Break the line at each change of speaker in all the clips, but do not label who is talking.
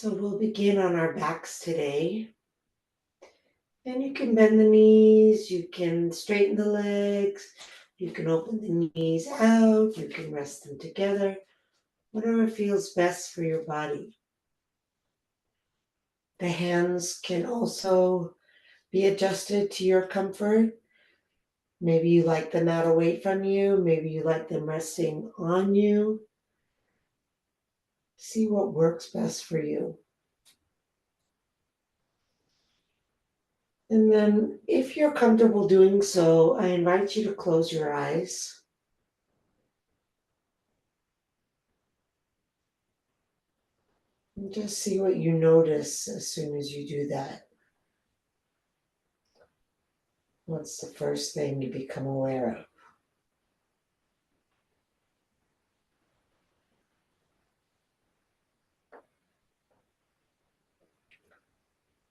So we'll begin on our backs today. And you can bend the knees, you can straighten the legs, you can open the knees out, you can rest them together, whatever feels best for your body. The hands can also be adjusted to your comfort. Maybe you like them out away from you, maybe you like them resting on you. See what works best for you. And then, if you're comfortable doing so, I invite you to close your eyes. And just see what you notice as soon as you do that. What's the first thing you become aware of?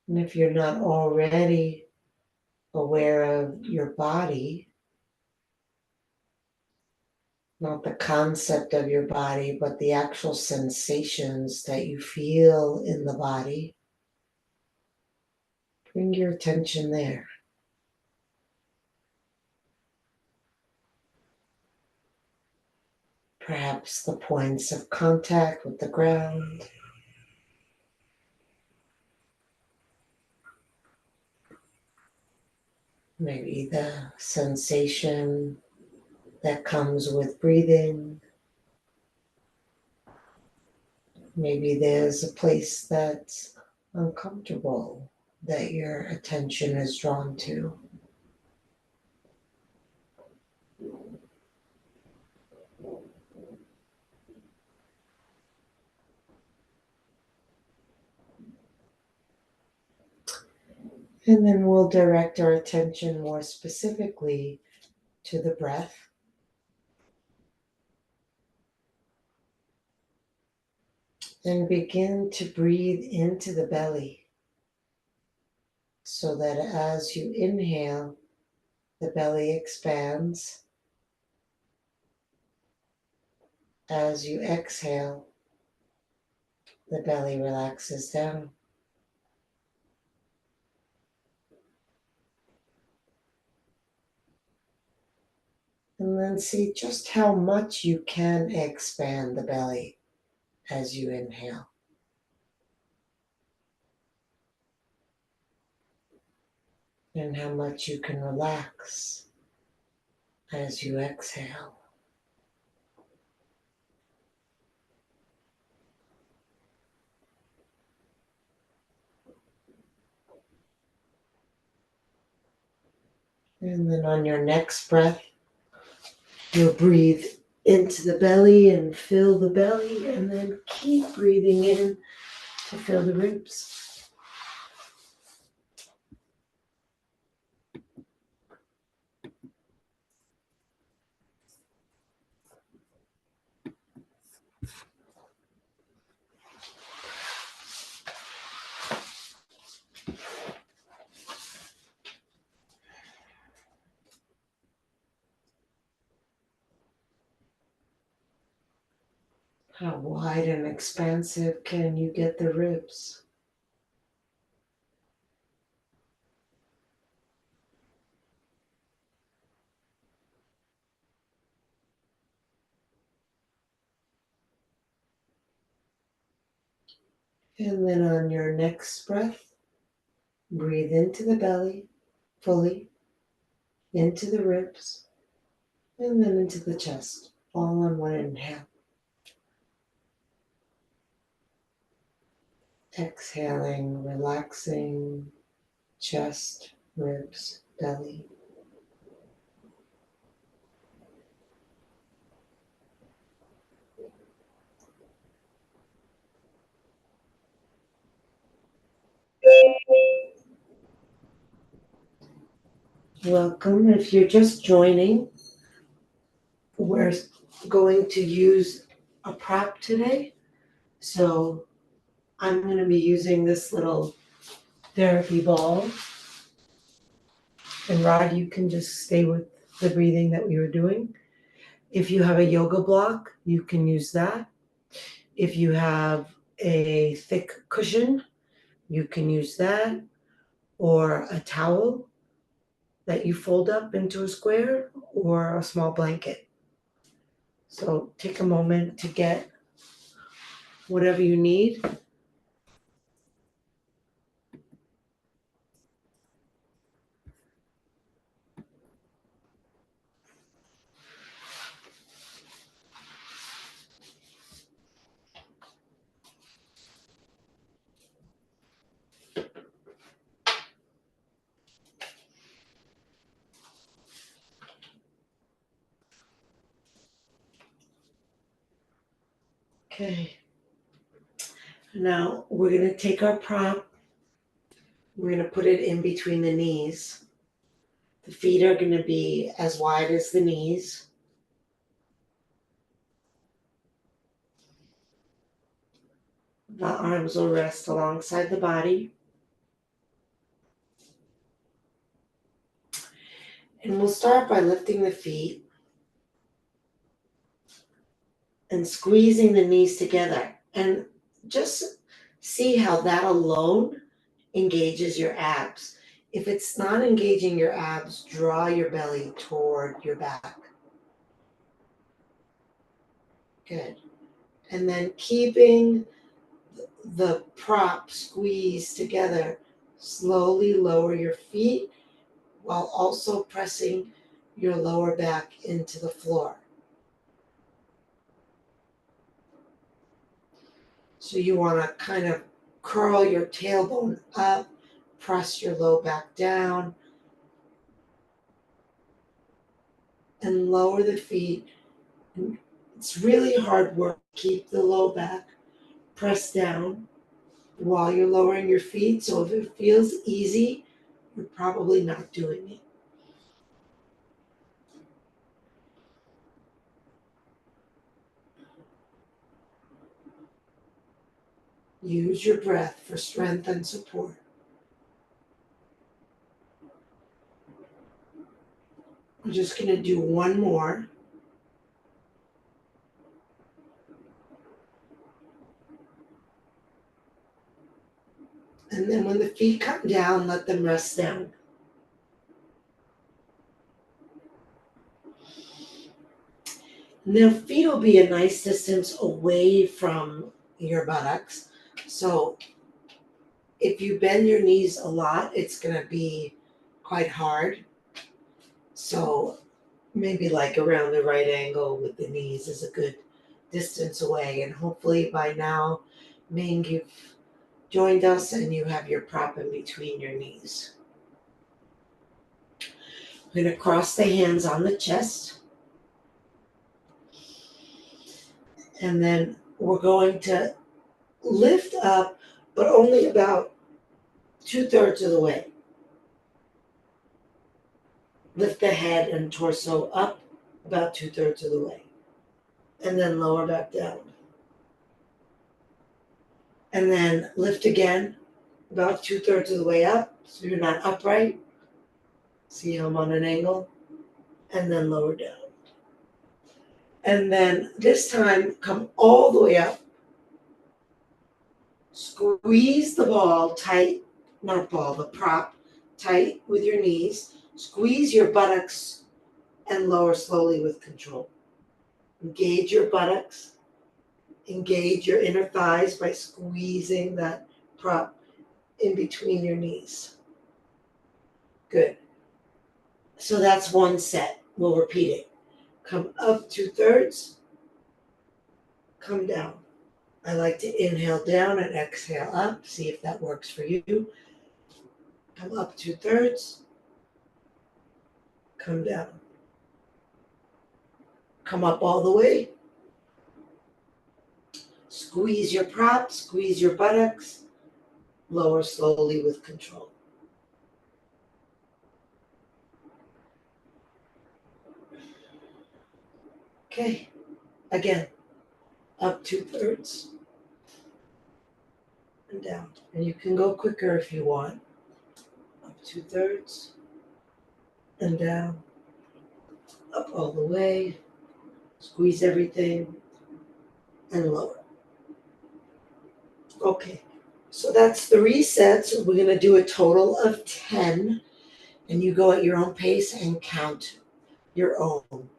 And if you're not already aware of your body, not the concept of your body, but the actual sensations that you feel in the body, bring your attention there. Perhaps the points of contact with the ground. Maybe the sensation that comes with breathing. Maybe there's a place that's uncomfortable that your attention is drawn to. And then we'll direct our attention more specifically to the breath. And begin to breathe into the belly so that as you inhale, the belly expands. As you exhale, the belly relaxes down. And then see just how much you can expand the belly as you inhale. And how much you can relax as you exhale. And then on your next breath, you'll breathe into the belly and fill the belly, and then keep breathing in to fill the ribs. How wide and expansive can you get the ribs? And then on your next breath, breathe into the belly fully, into the ribs, and then into the chest, all on one inhale. Exhaling, relaxing, chest, ribs, belly. Welcome. If you're just joining, we're going to use a prop today. So I'm going to be using this little therapy ball. And Rod, you can just stay with the breathing that we were doing. If you have a yoga block, you can use that. If you have a thick cushion, you can use that, or a towel that you fold up into a square, or a small blanket. So take a moment to get whatever you need. Okay. Now we're going to take our prop, we're going to put it in between the knees. The feet are going to be as wide as the knees. The arms will rest alongside the body. And we'll start by lifting the feet and squeezing the knees together. And just see how that alone engages your abs. If it's not engaging your abs, draw your belly toward your back. Good. And then keeping the prop squeezed together, slowly lower your feet while also pressing your lower back into the floor. So you want to kind of curl your tailbone up, press your low back down, and lower the feet. And it's really hard work. Keep the low back pressed down while you're lowering your feet. So if it feels easy, you're probably not doing it. Use your breath for strength and support. I'm just going to do one more. And then when the feet come down, let them rest down. Now, feet will be a nice distance away from your buttocks. So if you bend your knees a lot, it's going to be quite hard. So maybe like around the right angle with the knees is a good distance away. And hopefully by now, Ming, you've joined us and you have your prop in between your knees. We're going to cross the hands on the chest. And then we're going to lift up, but only about 2/3 of the way. Lift the head and torso up about 2/3 of the way. And then lower back down. And then lift again about 2/3 of the way up. So you're not upright. See how I'm on an angle? And then lower down. And then this time come all the way up. Squeeze the ball tight, not ball, the prop tight with your knees. Squeeze your buttocks and lower slowly with control. Engage your buttocks. Engage your inner thighs by squeezing that prop in between your knees. Good. So that's one set. We'll repeat it. Come up 2/3. Come down. I like to inhale down and exhale up. See if that works for you. Come up 2/3. Come down. Come up all the way. Squeeze your prop, squeeze your buttocks. Lower slowly with control. Okay. Again. Up 2/3. And down. And you can go quicker if you want. Up 2/3. And down. Up all the way. Squeeze everything. And lower. Okay, so that's 3 sets. We're gonna do a total of 10, and you go at your own pace and count your own.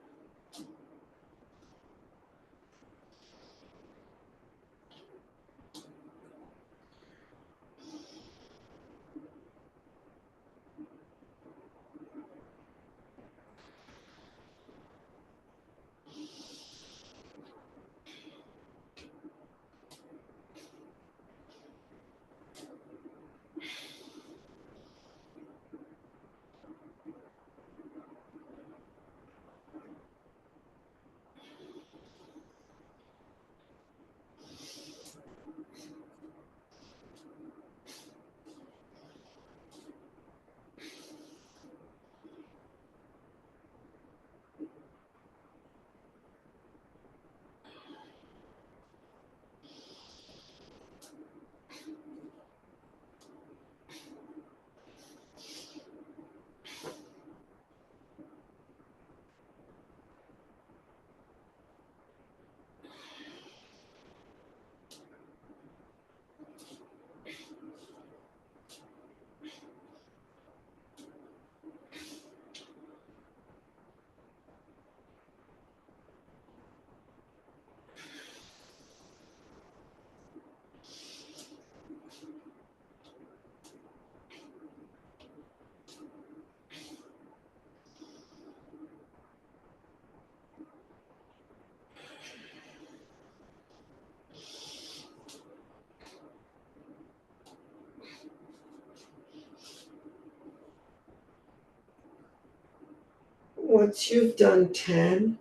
Once you've done 10,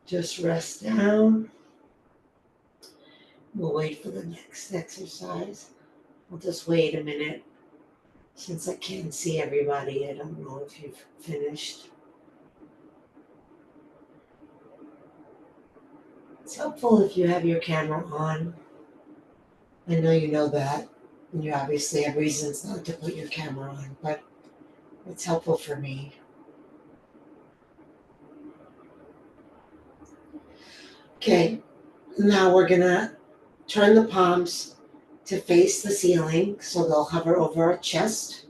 just rest down. We'll wait for the next exercise. We'll just wait a minute. Since I can't see everybody, I don't know if you've finished. It's helpful if you have your camera on. I know you know that. And you obviously have reasons not to put your camera on, but it's helpful for me. Okay, now we're gonna turn the palms to face the ceiling so they'll hover over our chest.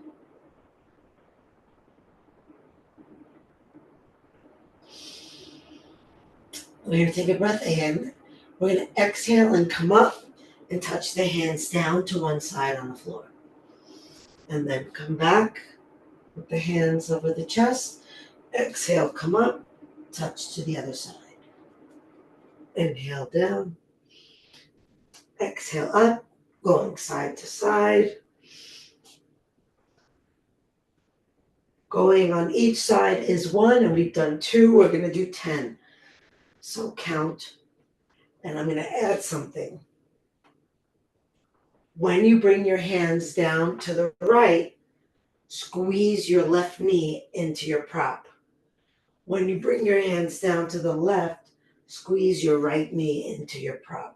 We're gonna take a breath in. We're gonna exhale and come up and touch the hands down to one side on the floor. And then come back with the hands over the chest. Exhale, come up, touch to the other side. Inhale down. Exhale up, going side to side. Going on each side is 1, and we've done 2. We're going to do 10. So count, and I'm going to add something. When you bring your hands down to the right, squeeze your left knee into your prop. When you bring your hands down to the left, squeeze your right knee into your prop.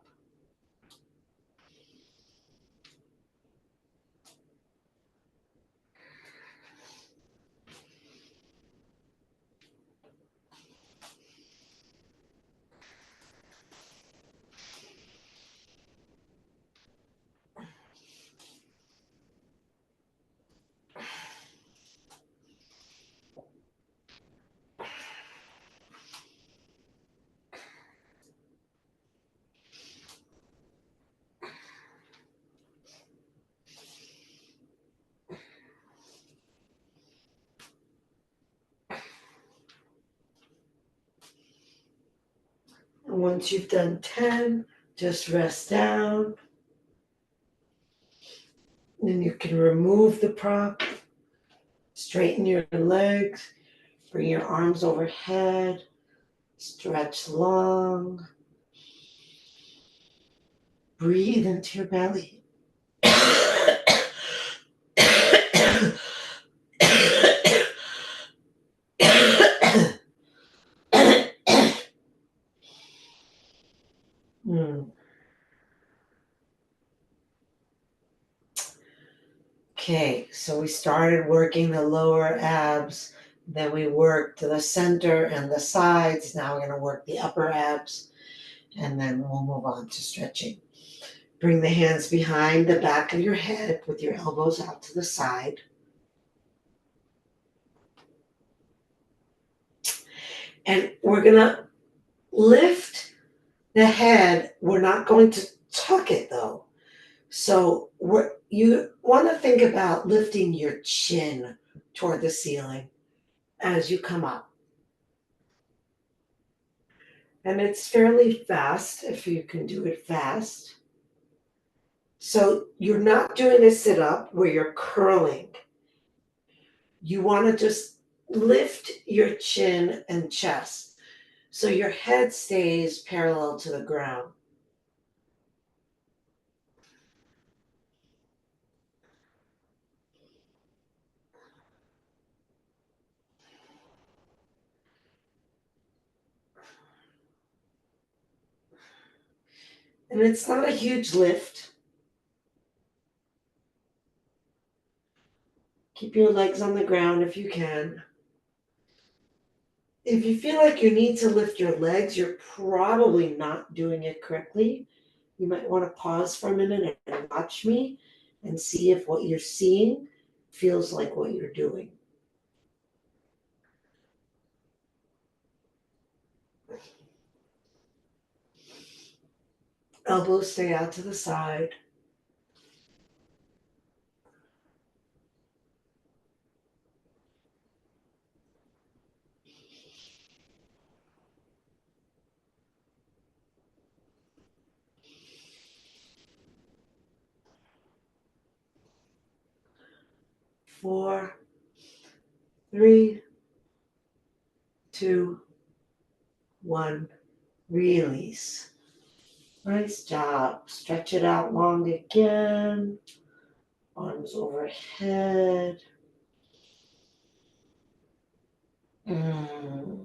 And once you've done 10, just rest down. Then you can remove the prop, straighten your legs, bring your arms overhead, stretch long, breathe into your belly. Okay, so we started working the lower abs, then we worked the center and the sides. Now we're going to work the upper abs, and then we'll move on to stretching. Bring the hands behind the back of your head with your elbows out to the side. And we're going to lift the head. We're not going to tuck it though. So you want to think about lifting your chin toward the ceiling as you come up. And it's fairly fast if you can do it fast. So you're not doing a sit up where you're curling. You want to just lift your chin and chest so your head stays parallel to the ground. And it's not a huge lift. Keep your legs on the ground if you can. If you feel like you need to lift your legs, you're probably not doing it correctly. You might want to pause for a minute and watch me and see if what you're seeing feels like what you're doing. Elbows stay out to the side. Four, three, two, one. Release. Nice job. Stretch it out long again. Arms overhead. Mm.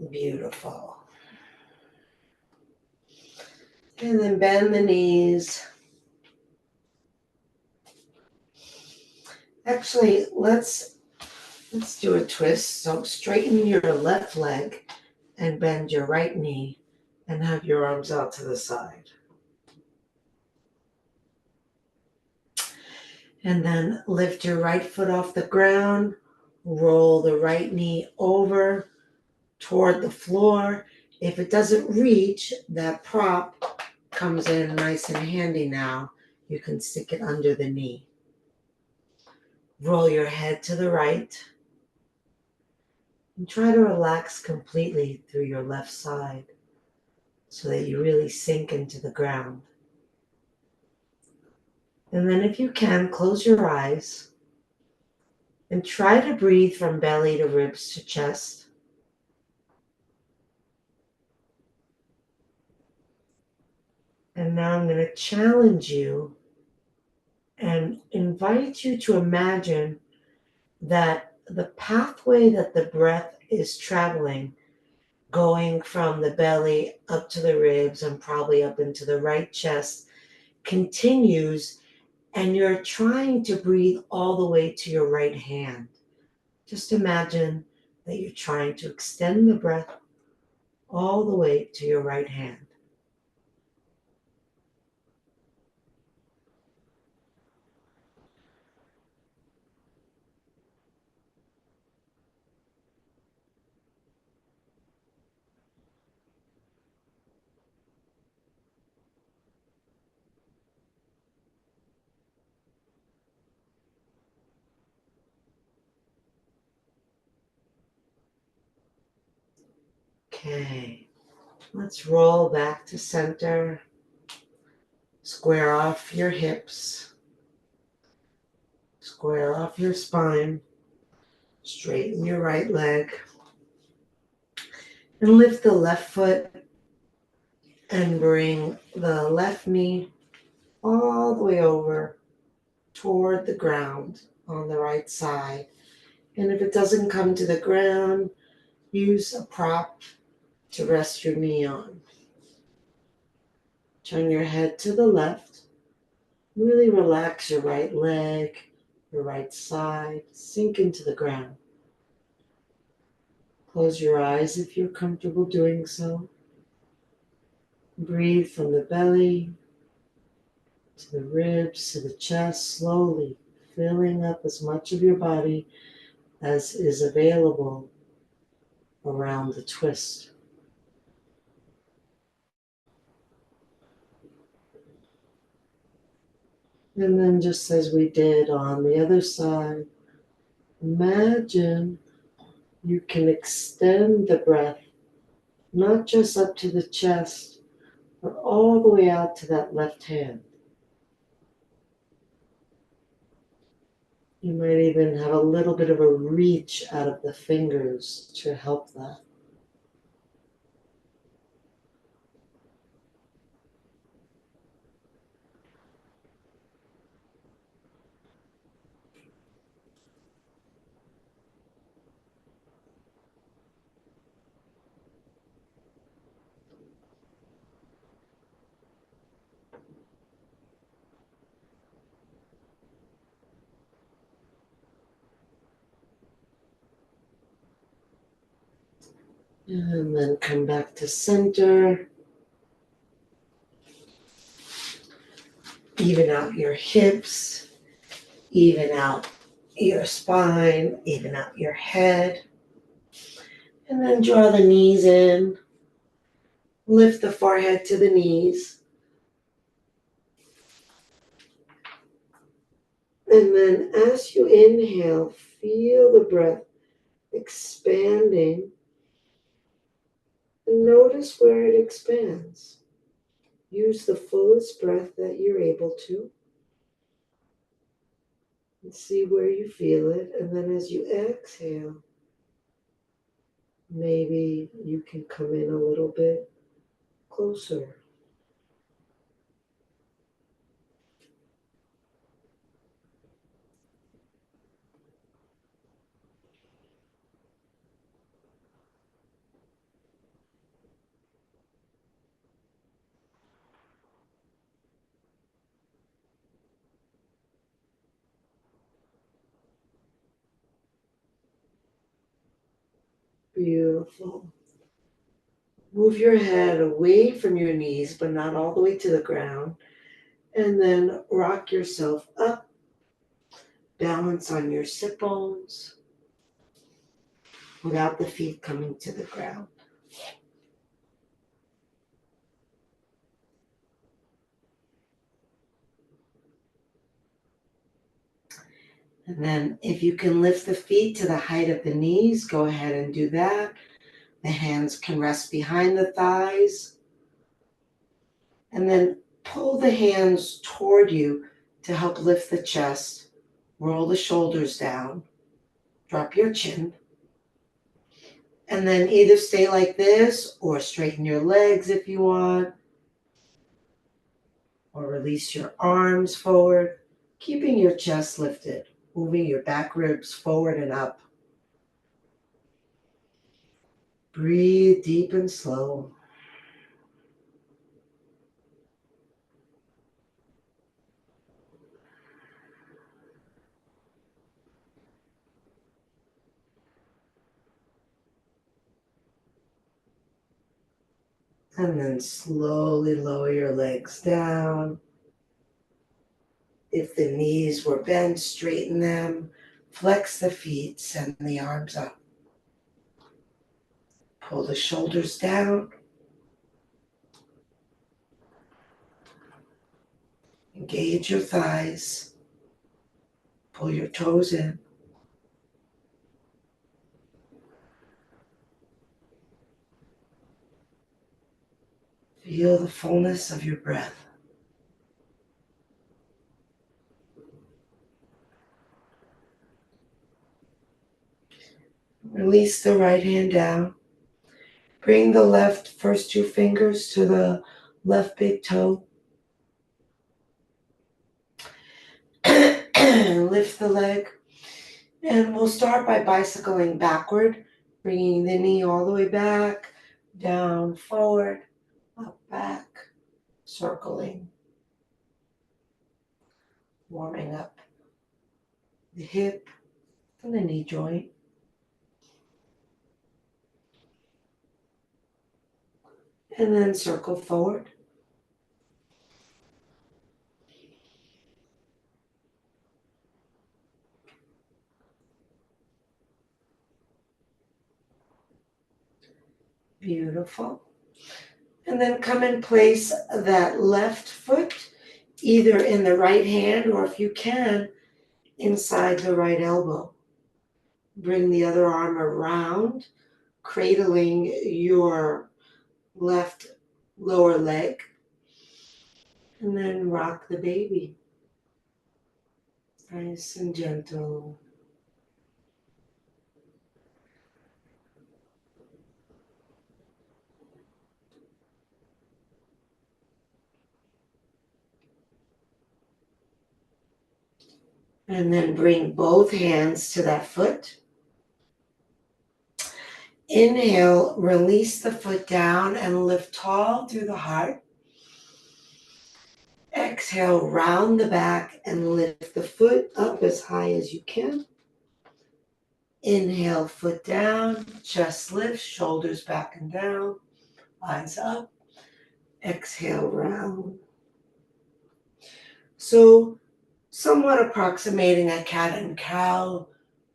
Beautiful. And then bend the knees. Actually, let's do a twist. So straighten your left leg and bend your right knee and have your arms out to the side. And then lift your right foot off the ground, roll the right knee over toward the floor. If it doesn't reach, that prop comes in nice and handy now. You can stick it under the knee. Roll your head to the right and try to relax completely through your left side so that you really sink into the ground. And then if you can, close your eyes and try to breathe from belly to ribs to chest. And now I'm going to challenge you and invite you to imagine that the pathway that the breath is traveling, going from the belly up to the ribs and probably up into the right chest, continues, and you're trying to breathe all the way to your right hand. Just imagine that you're trying to extend the breath all the way to your right hand. Okay, let's roll back to center. Square off your hips. Square off your spine. Straighten your right leg. And lift the left foot and bring the left knee all the way over toward the ground on the right side. And if it doesn't come to the ground, use a prop to rest your knee on. Turn your head to the left. Really relax your right leg, your right side. Sink into the ground. Close your eyes if you're comfortable doing so. Breathe from the belly to the ribs to the chest, slowly filling up as much of your body as is available around the twist. And then, just as we did on the other side, imagine you can extend the breath, not just up to the chest, but all the way out to that left hand. You might even have a little bit of a reach out of the fingers to help that. And then come back to center. Even out your hips, even out your spine, even out your head. And then draw the knees in. Lift the forehead to the knees. And then as you inhale, feel the breath expanding. And notice where it expands. Use the fullest breath that you're able to. And see where you feel it. And then as you exhale, maybe you can come in a little bit closer. Beautiful. Move your head away from your knees, but not all the way to the ground. And then rock yourself up. Balance on your sit bones without the feet coming to the ground. And then if you can lift the feet to the height of the knees, go ahead and do that. The hands can rest behind the thighs. And then pull the hands toward you to help lift the chest. Roll the shoulders down. Drop your chin. And then either stay like this or straighten your legs if you want. Or release your arms forward, keeping your chest lifted, moving your back ribs forward and up. Breathe deep and slow. And then slowly lower your legs down. If the knees were bent, straighten them. Flex the feet, send the arms up. Pull the shoulders down. Engage your thighs. Pull your toes in. Feel the fullness of your breath. Release the right hand down. Bring the left first two fingers to the left big toe. Lift the leg. And we'll start by bicycling backward, bringing the knee all the way back, down, forward, up, back, circling. Warming up the hip and the knee joint. And then circle forward. Beautiful. And then come and place that left foot either in the right hand or, if you can, inside the right elbow. Bring the other arm around, cradling your left lower leg, and then rock the baby. Nice and gentle. And then bring both hands to that foot. Inhale, release the foot down and lift tall through the heart. Exhale, round the back and lift the foot up as high as you can. Inhale, foot down, chest lifts, shoulders back and down, eyes up. Exhale, round. So, somewhat approximating a cat and cow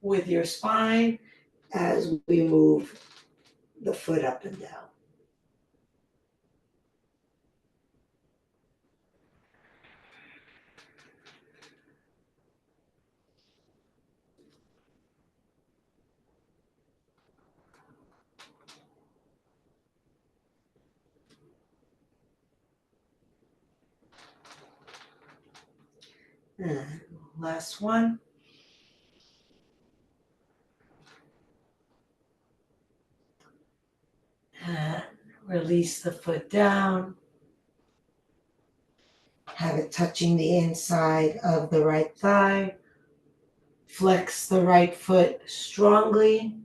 with your spine as we move the foot up and down. And last one. And release the foot down. Have it touching the inside of the right thigh. Flex the right foot strongly.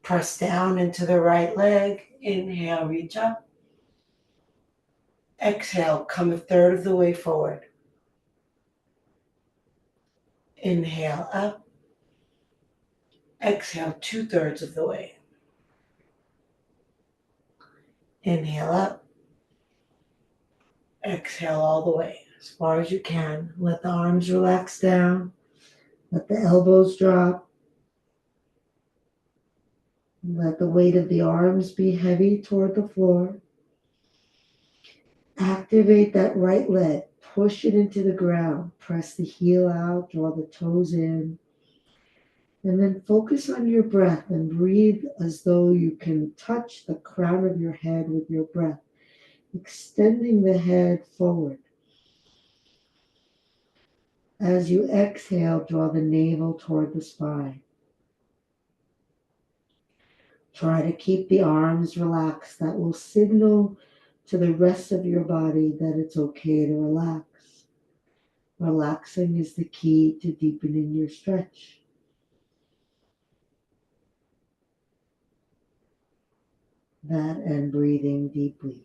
Press down into the right leg. Inhale, reach up. Exhale, come a third of the way forward. Inhale up. Exhale, 2/3 of the way. Inhale up. Exhale all the way, as far as you can. Let the arms relax down. Let the elbows drop. Let the weight of the arms be heavy toward the floor. Activate that right leg. Push it into the ground. Press the heel out. Draw the toes in. And then focus on your breath and breathe as though you can touch the crown of your head with your breath, extending the head forward. As you exhale, draw the navel toward the spine. Try to keep the arms relaxed. That will signal to the rest of your body that it's okay to relax. Relaxing is the key to deepening your stretch. That and breathing deeply.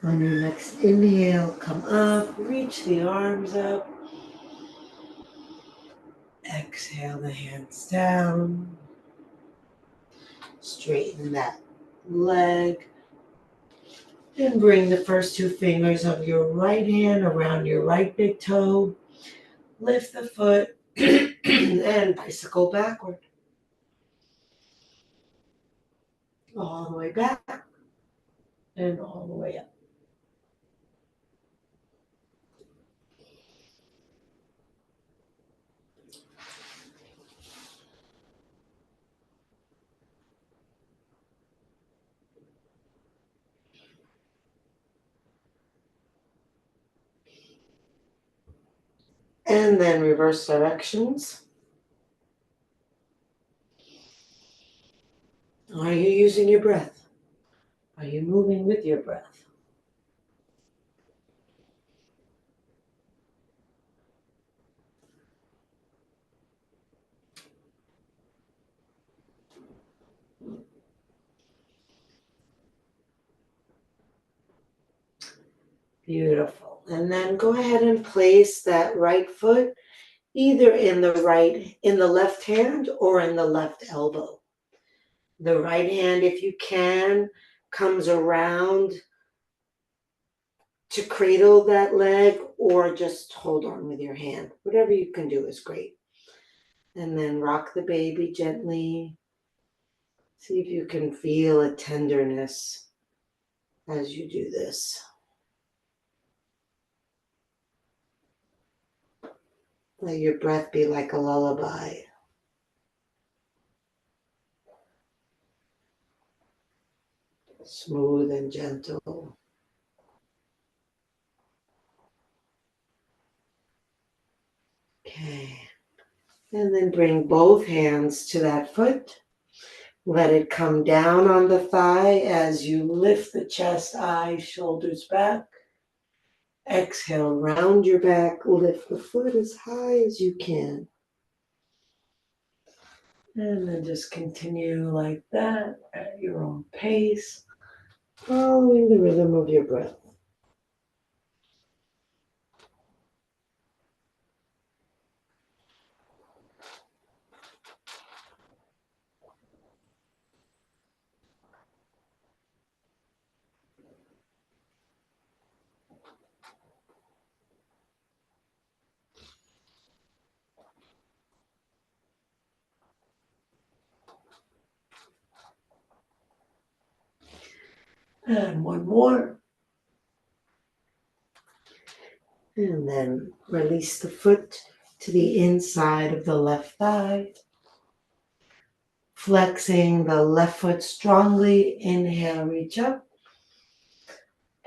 On your next inhale, come up, reach the arms up. Exhale the hands down. Straighten that leg. Then bring the first two fingers of your right hand around your right big toe. Lift the foot and bicycle backward. All the way back and all the way up. And then reverse directions. Are you using your breath? Are you moving with your breath? Beautiful. And then go ahead and place that right foot either in the left hand or in the left elbow. The right hand, if you can, comes around to cradle that leg or just hold on with your hand. Whatever you can do is great. And then rock the baby gently. See if you can feel a tenderness as you do this. Let your breath be like a lullaby. Smooth and gentle. Okay. And then bring both hands to that foot. Let it come down on the thigh as you lift the chest, eyes, shoulders back. Exhale, round your back, lift the foot as high as you can. And then just continue like that at your own pace, following the rhythm of your breath. And one more. And then release the foot to the inside of the left thigh. Flexing the left foot strongly. Inhale, reach up.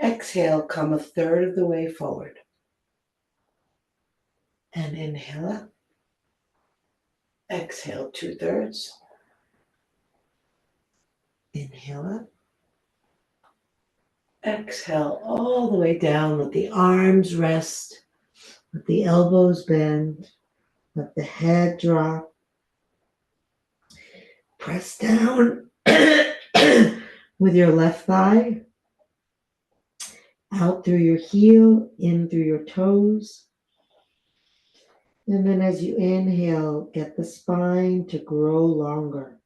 Exhale, come a third of the way forward. And inhale up. Exhale, 2/3. Inhale up. Exhale all the way down. Let the arms rest. Let the elbows bend. Let the head drop. Press down with your left thigh. Out through your heel, in through your toes. And then as you inhale, get the spine to grow longer.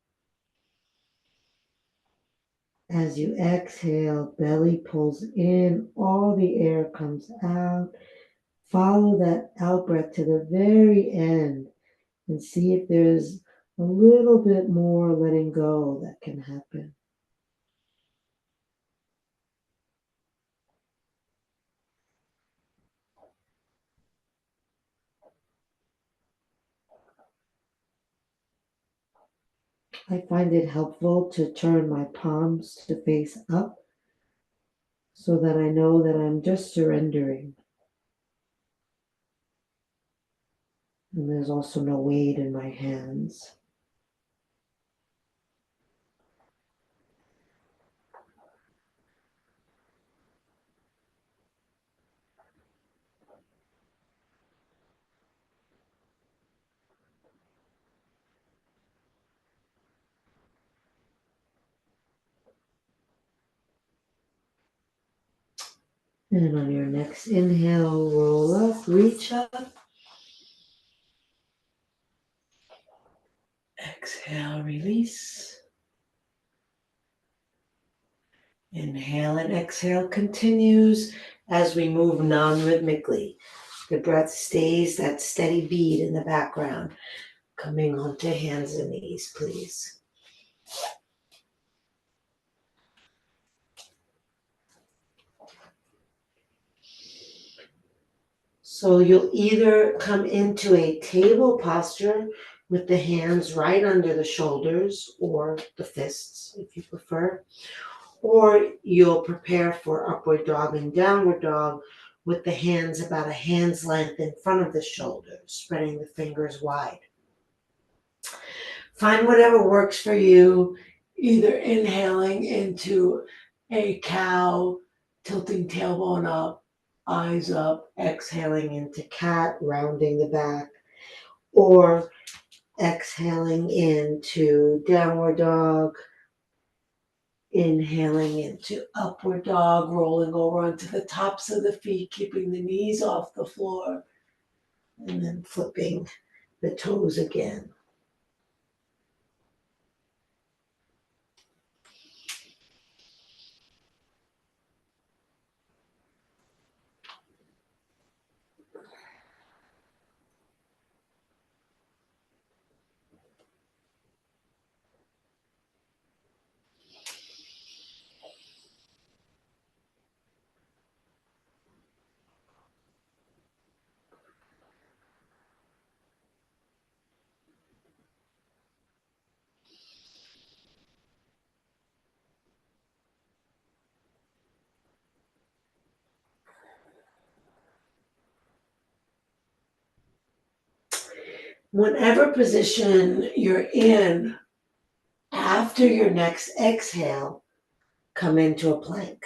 As you exhale, belly pulls in, all the air comes out. Follow that out breath to the very end and see if there's a little bit more letting go that can happen. I find it helpful to turn my palms to face up so that I know that I'm just surrendering. And there's also no weight in my hands. And on your next inhale, roll up, reach up. Exhale, release. Inhale and exhale continues as we move non-rhythmically. The breath stays that steady beat in the background. Coming onto hands and knees, please. So you'll either come into a table posture with the hands right under the shoulders or the fists, if you prefer, or you'll prepare for upward dog and downward dog with the hands about a hand's length in front of the shoulders, spreading the fingers wide. Find whatever works for you, either inhaling into a cow, tilting tailbone up, eyes up, exhaling into cat, rounding the back, or exhaling into downward dog, Inhaling into upward dog, rolling over onto the tops of the feet, keeping the knees off the floor, and then flipping the toes again. Whatever position you're in, after your next exhale, come into a plank.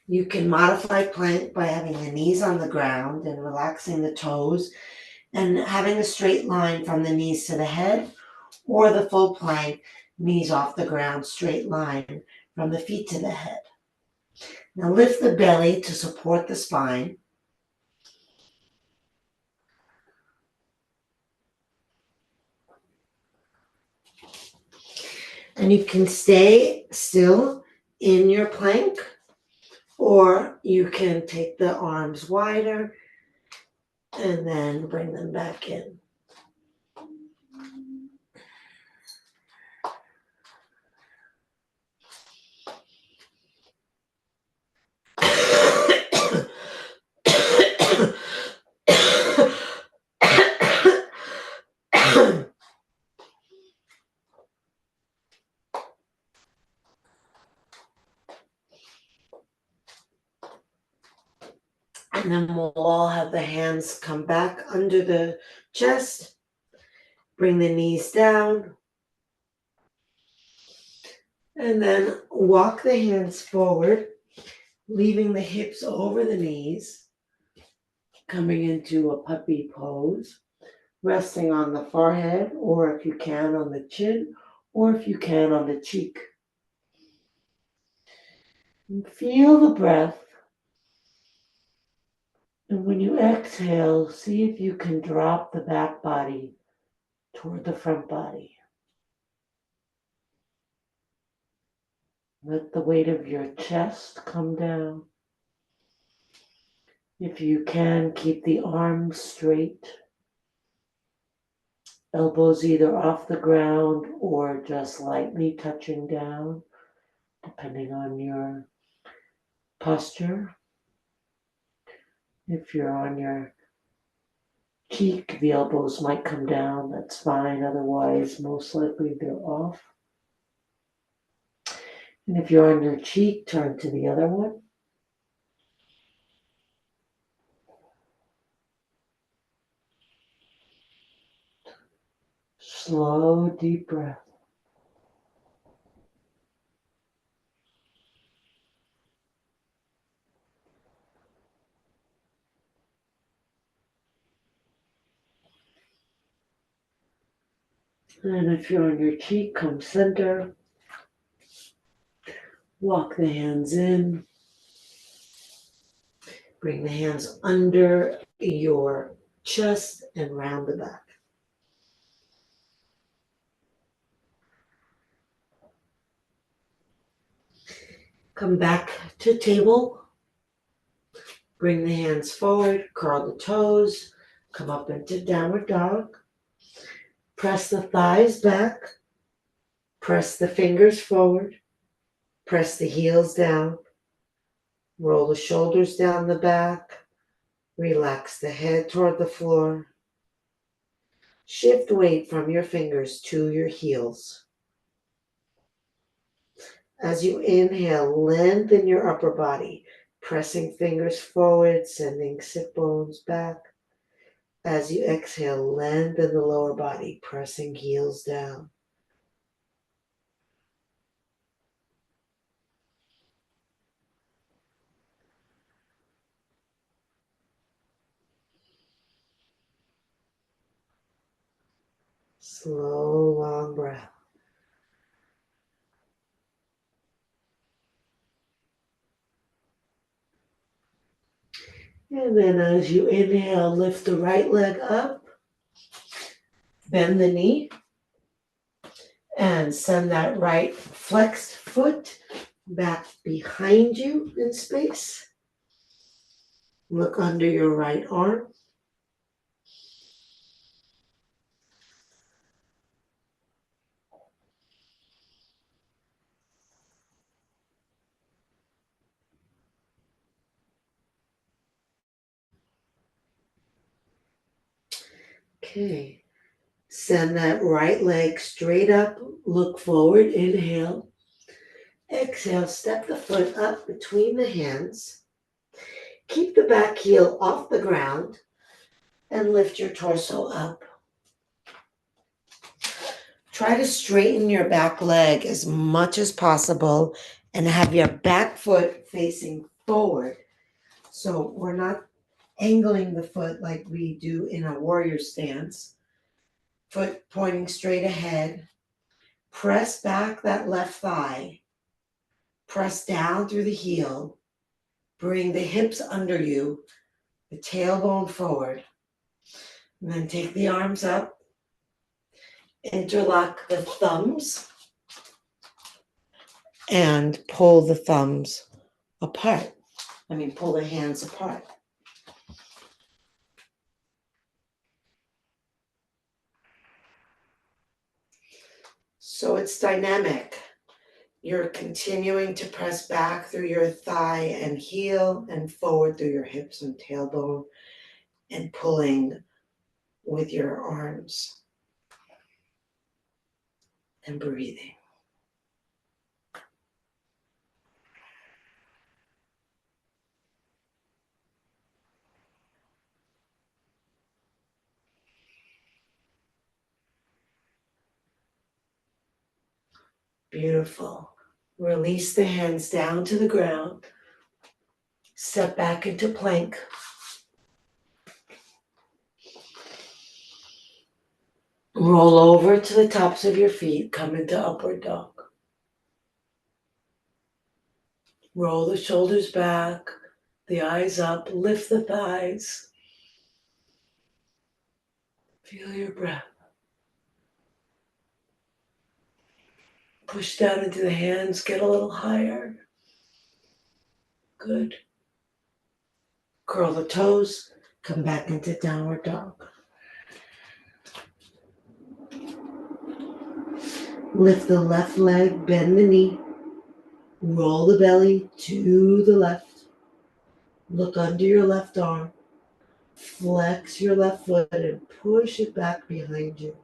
You can modify plank by having the knees on the ground and relaxing the toes and having a straight line from the knees to the head, or the full plank, knees off the ground, straight line from the feet to the head. Now lift the belly to support the spine. And you can stay still in your plank, or you can take the arms wider and then bring them back in. And then we'll all have the hands come back under the chest. Bring the knees down. And then walk the hands forward, leaving the hips over the knees. Coming into a puppy pose. Resting on the forehead, or if you can on the chin, or if you can on the cheek. And feel the breath. And when you exhale, see if you can drop the back body toward the front body. Let the weight of your chest come down. If you can, keep the arms straight. Elbows either off the ground or just lightly touching down, depending on your posture. If you're on your cheek, the elbows might come down, that's fine. Otherwise, most likely they're off. And if you're on your cheek, turn to the other one. Slow, deep breath. And if you're on your cheek, come center. Walk the hands in. Bring the hands under your chest and round the back. Come back to table. Bring the hands forward, curl the toes, come up into downward dog. Press the thighs back. Press the fingers forward. Press the heels down. Roll the shoulders down the back. Relax the head toward the floor. Shift weight from your fingers to your heels. As you inhale, lengthen your upper body, pressing fingers forward, sending sit bones back. As you exhale, lengthen the lower body, pressing heels down. Slow, long breath. And then as you inhale, lift the right leg up, bend the knee, and send that right flexed foot back behind you in space. Look under your right arm. Okay. Send that right leg straight up, look forward, inhale. Exhale, step the foot up between the hands. Keep the back heel off the ground and lift your torso up. Try to straighten your back leg as much as possible and have your back foot facing forward. So we're not angling the foot like we do in a warrior stance. Foot pointing straight ahead. Press back that left thigh. Press down through the heel. Bring the hips under you, the tailbone forward. And then take the arms up. Interlock the thumbs and pull the thumbs apart. Pull the hands apart. So it's dynamic. You're continuing to press back through your thigh and heel and forward through your hips and tailbone and pulling with your arms and breathing. Beautiful. Release the hands down to the ground. Step back into plank. Roll over to the tops of your feet. Come into upward dog. Roll the shoulders back, the eyes up, lift the thighs. Feel your breath. Push down into the hands, get a little higher. Good. Curl the toes, come back into downward dog. Lift the left leg, bend the knee. Roll the belly to the left. Look under your left arm. Flex your left foot and push it back behind you.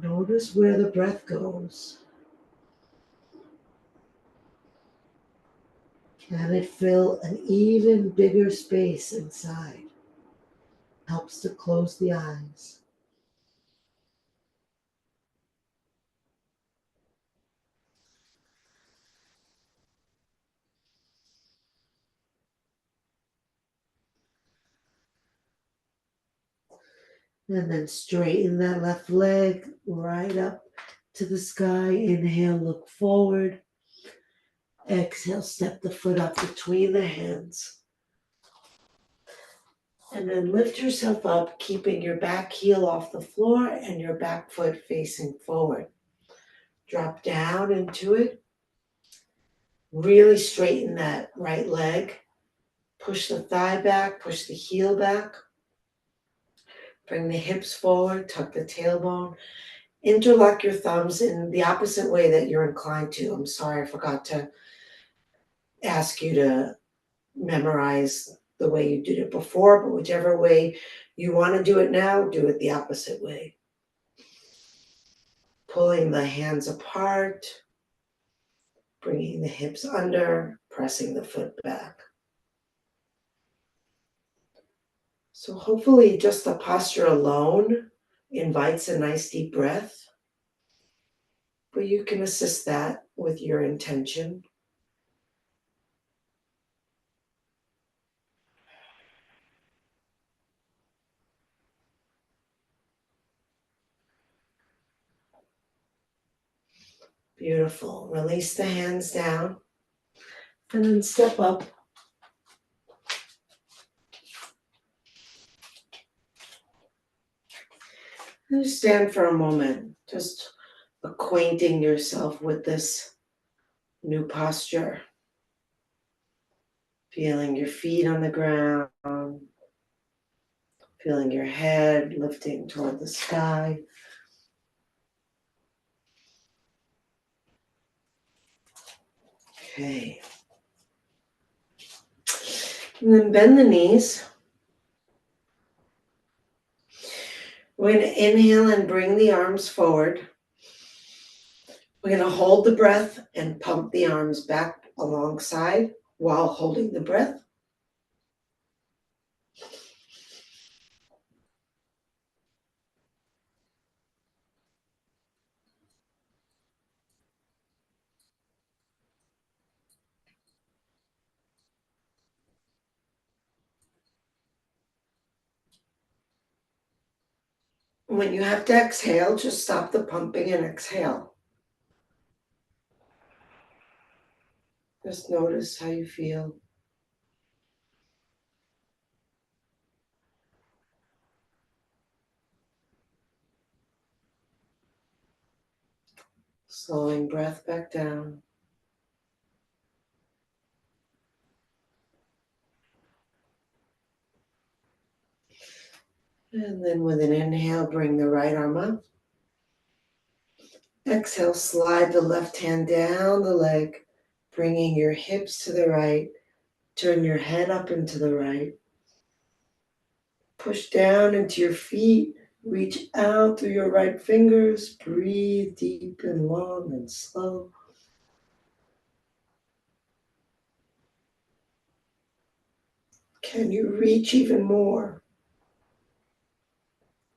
Notice where the breath goes. Can it fill an even bigger space inside? Helps to close the eyes. And then straighten that left leg right up to the sky. Inhale, look forward. Exhale, step the foot up between the hands. And then lift yourself up, keeping your back heel off the floor and your back foot facing forward. Drop down into it. Really straighten that right leg. Push the thigh back, push the heel back. Bring the hips forward, tuck the tailbone. Interlock your thumbs in the opposite way that you're inclined to. I'm sorry, I forgot to ask you to memorize the way you did it before, but whichever way you want to do it now, do it the opposite way. Pulling the hands apart, bringing the hips under, pressing the foot back. So hopefully just the posture alone invites a nice deep breath, but you can assist that with your intention. Beautiful. Release the hands down. And then step up. And just stand for a moment, just acquainting yourself with this new posture. Feeling your feet on the ground, feeling your head lifting toward the sky. Okay. And then bend the knees. We're going to inhale and bring the arms forward. We're going to hold the breath and pump the arms back alongside while holding the breath. When you have to exhale, just stop the pumping and exhale. Just notice how you feel. Slowing breath back down. And then with an inhale, bring the right arm up. Exhale, slide the left hand down the leg, bringing your hips to the right. Turn your head up and to the right. Push down into your feet. Reach out through your right fingers. Breathe deep and long and slow. Can you reach even more?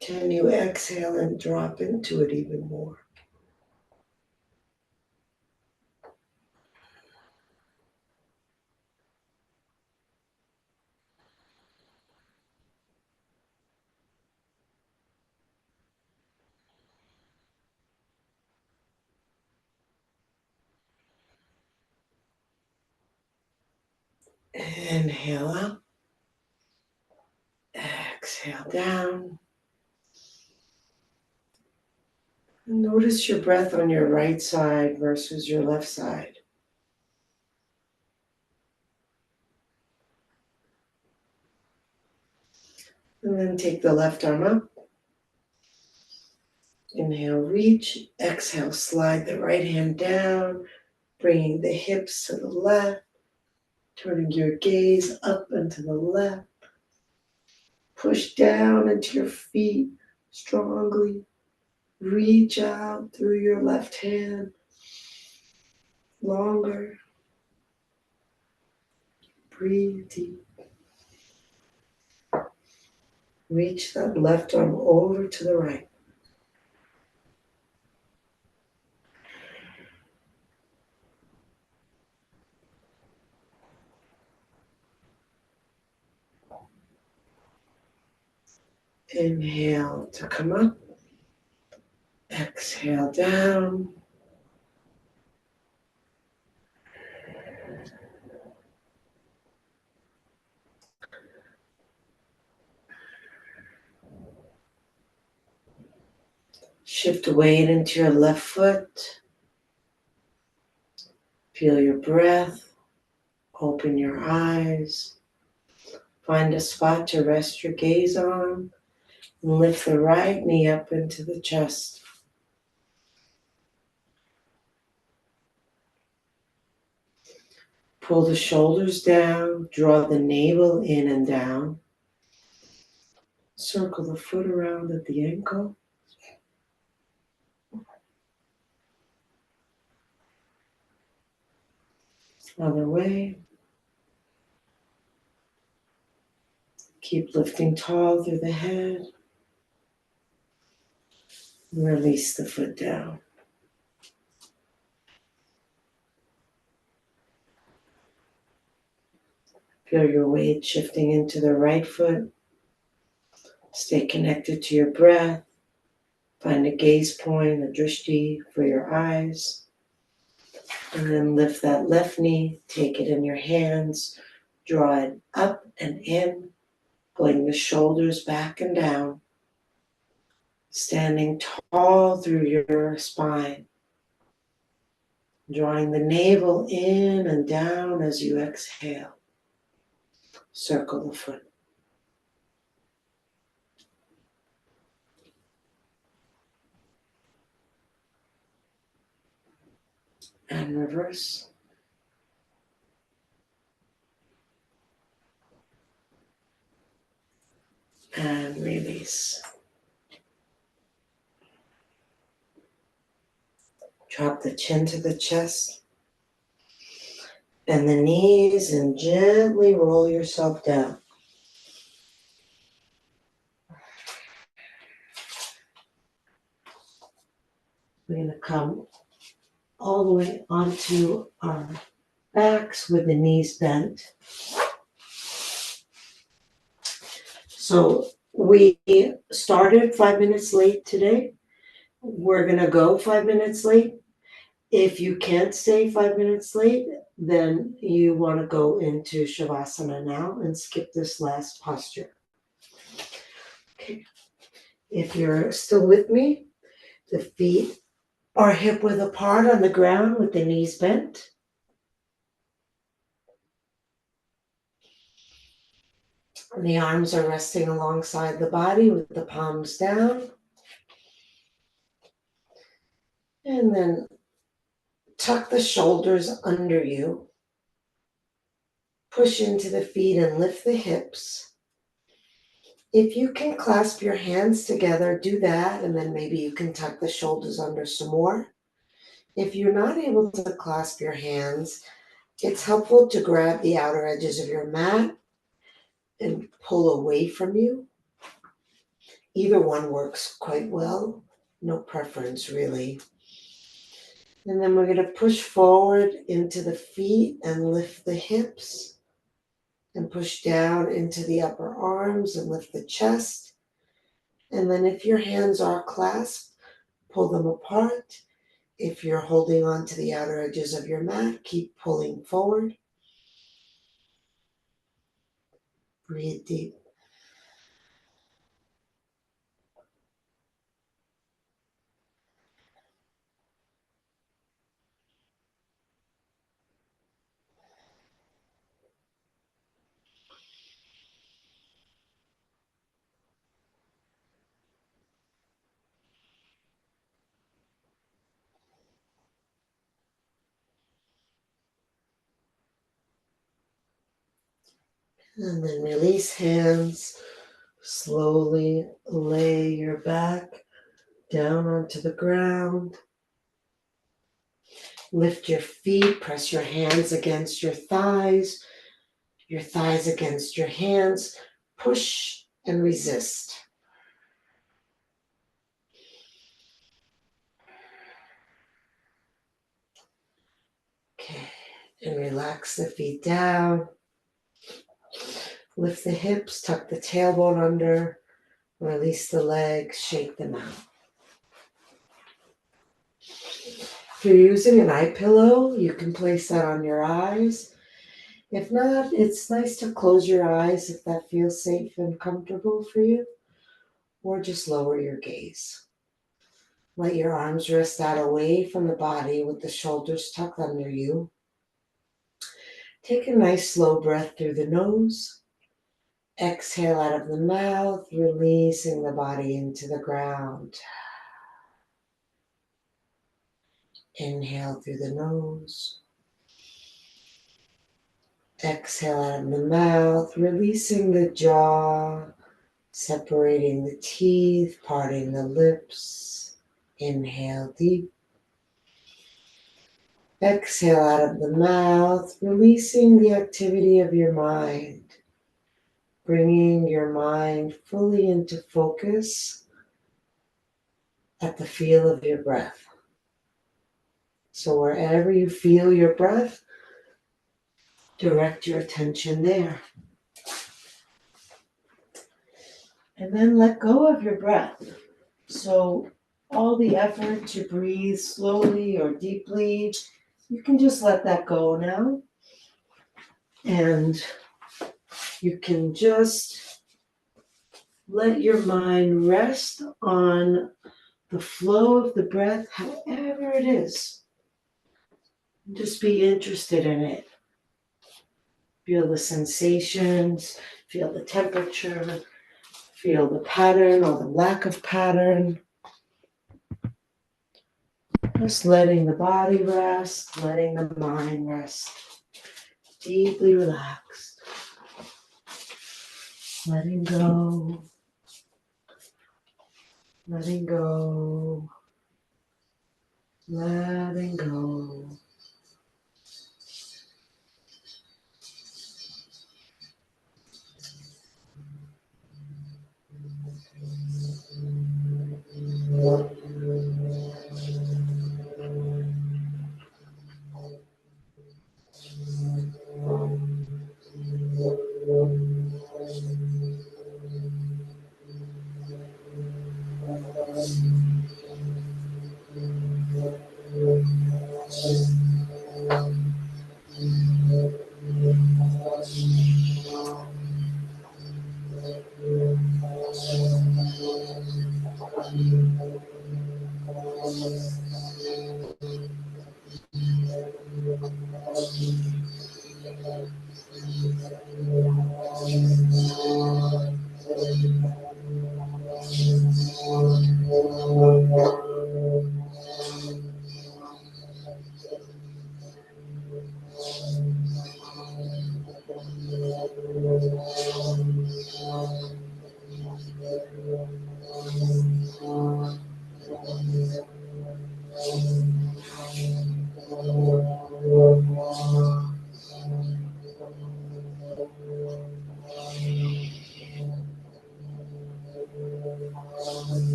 Can you exhale and drop into it even more? Inhale up. Exhale down. Notice your breath on your right side versus your left side. And then take the left arm up. Inhale, reach. Exhale, slide the right hand down, bringing the hips to the left, turning your gaze up and to the left. Push down into your feet strongly. Reach out through your left hand longer. Breathe deep. Reach that left arm over to the right. Inhale to come up. Exhale down. Shift weight into your left foot. Feel your breath. Open your eyes. Find a spot to rest your gaze on. And lift the right knee up into the chest. Pull the shoulders down. Draw the navel in and down. Circle the foot around at the ankle. Other way. Keep lifting tall through the head. And release the foot down. Feel your weight shifting into the right foot. Stay connected to your breath. Find a gaze point, a drishti for your eyes. And then lift that left knee, take it in your hands, draw it up and in, pulling the shoulders back and down, standing tall through your spine, drawing the navel in and down as you exhale. Circle the foot. And reverse. And release. Drop the chin to the chest. Bend the knees and gently roll yourself down. We're going to come all the way onto our backs with the knees bent. So we started 5 minutes late today. We're going to go 5 minutes late. If you can't stay 5 minutes late, then you want to go into Shavasana now and skip this last posture. Okay. If you're still with me, the feet are hip width apart on the ground with the knees bent. And the arms are resting alongside the body with the palms down. And then tuck the shoulders under you. Push into the feet and lift the hips. If you can clasp your hands together, do that, and then maybe you can tuck the shoulders under some more. If you're not able to clasp your hands, it's helpful to grab the outer edges of your mat and pull away from you. Either one works quite well, no preference really. And then we're going to push forward into the feet and lift the hips. And push down into the upper arms and lift the chest. And then if your hands are clasped, pull them apart. If you're holding on to the outer edges of your mat, keep pulling forward. Breathe deep. And then release hands. Slowly lay your back down onto the ground. Lift your feet, press your hands against your thighs against your hands. Push and resist. Okay, and relax the feet down. Lift the hips, tuck the tailbone under, release the legs, shake them out. If you're using an eye pillow, you can place that on your eyes. If not, it's nice to close your eyes if that feels safe and comfortable for you, or just lower your gaze. Let your arms rest out away from the body with the shoulders tucked under you. Take a nice slow breath through the nose. Exhale out of the mouth, releasing the body into the ground. Inhale through the nose. Exhale out of the mouth, releasing the jaw, separating the teeth, parting the lips. Inhale deep. Exhale out of the mouth, releasing the activity of your mind, bringing your mind fully into focus at the feel of your breath. So wherever you feel your breath, direct your attention there. And then let go of your breath. So all the effort to breathe slowly or deeply You can just let that go now. And you can just let your mind rest on the flow of the breath, however it is. Just be interested in it. Feel the sensations, feel the temperature, feel the pattern or the lack of pattern. Just letting the body rest, letting the mind rest. Deeply relaxed. Letting go. Letting go. Letting go.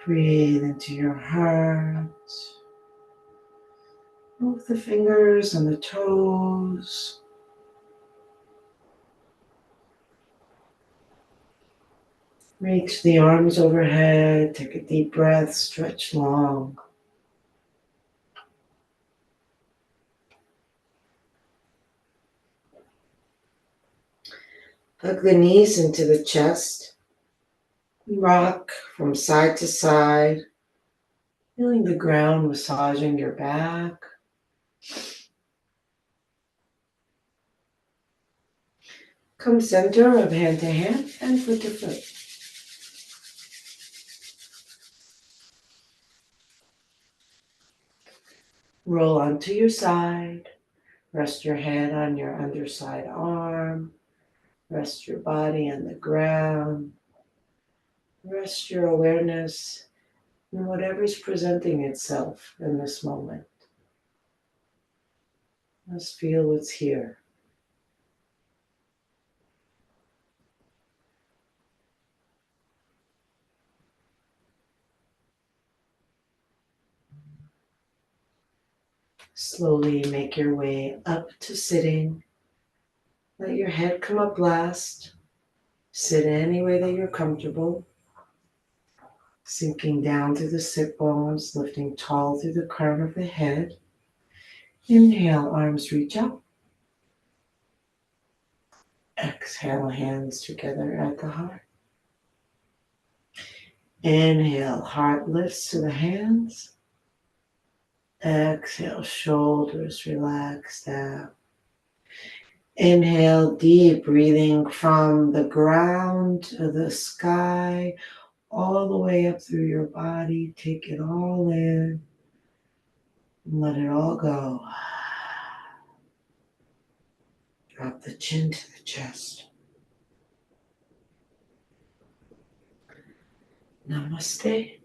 Breathe into your heart. Move the fingers and the toes. Reach the arms overhead. Take a deep breath. Stretch long. Hug the knees into the chest. Rock from side to side. Feeling the ground massaging your back. Come center of hand to hand and foot to foot. Roll onto your side. Rest your head on your underside arm. Rest your body on the ground. Rest your awareness in whatever's presenting itself in this moment. Just feel what's here. Slowly make your way up to sitting. Let your head come up last. Sit any way that you're comfortable. Sinking down through the sit bones, lifting tall through the crown of the head. Inhale, arms reach up. Exhale, hands together at the heart. Inhale, heart lifts to the hands. Exhale, shoulders relax down. Inhale, deep breathing from the ground to the sky, all the way up through your body. Take it all in. Let it all go. Drop the chin to the chest. Namaste.